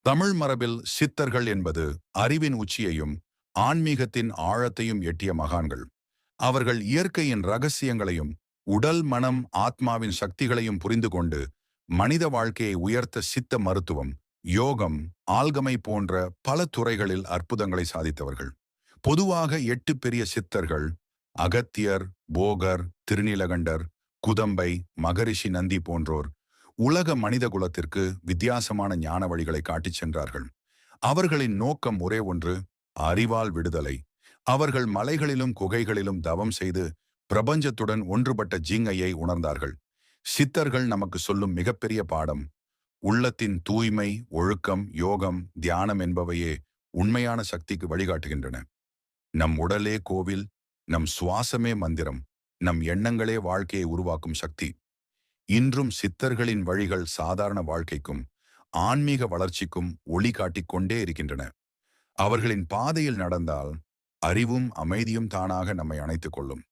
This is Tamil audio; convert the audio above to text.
தமிழ் மரபில் சித்தர்கள் என்பது அறிவின் உச்சியையும் ஆன்மீகத்தின் ஆழத்தையும் எட்டிய மகான்கள். அவர்கள் இயற்கையின் ரகசியங்களையும் உடல் மனம் ஆத்மாவின் சக்திகளையும் புரிந்து கொண்டு மனித வாழ்க்கையை உயர்த்த சித்த மருத்துவம், யோகம், ஆல்கமை போன்ற பல துறைகளில் அற்புதங்களை சாதித்தவர்கள். பொதுவாக 8 பெரிய சித்தர்கள் அகத்தியர், போகர், திருநீலகண்டர், குதம்பை, மகரிஷி நந்தி போன்றோர் உலக மனித குலத்திற்கு வித்தியாசமான ஞான வழிகளை காட்டிச் சென்றார்கள். அவர்களின் நோக்கம் ஒரே ஒன்று: அறிவால் விடுதலை. அவர்கள் மலைகளிலும் குகைகளிலும் தவம் செய்து பிரபஞ்சத்துடன் ஒன்றுபட்ட ஜீங்கையை உணர்ந்தார்கள். சித்தர்கள் நமக்கு சொல்லும் மிகப்பெரிய பாடம்: உள்ளத்தின் தூய்மை, ஒழுக்கம், யோகம், தியானம் என்பவையே உண்மையான சக்திக்கு வழிகாட்டுகின்றன. நம் உடலே கோவில், நம் சுவாசமே மந்திரம், நம் எண்ணங்களே வாழ்க்கையை உருவாக்கும் சக்தி. இன்றும் சித்தர்களின் வழிகள் சாதாரண வாழ்க்கைக்கும் ஆன்மீக வளர்ச்சிக்கும் ஒளி காட்டிக் கொண்டே இருக்கின்றன. அவர்களின் பாதையில் நடந்தால் அறிவும் அமைதியும் தானாக நம்மை அணைத்துக் கொள்ளும்.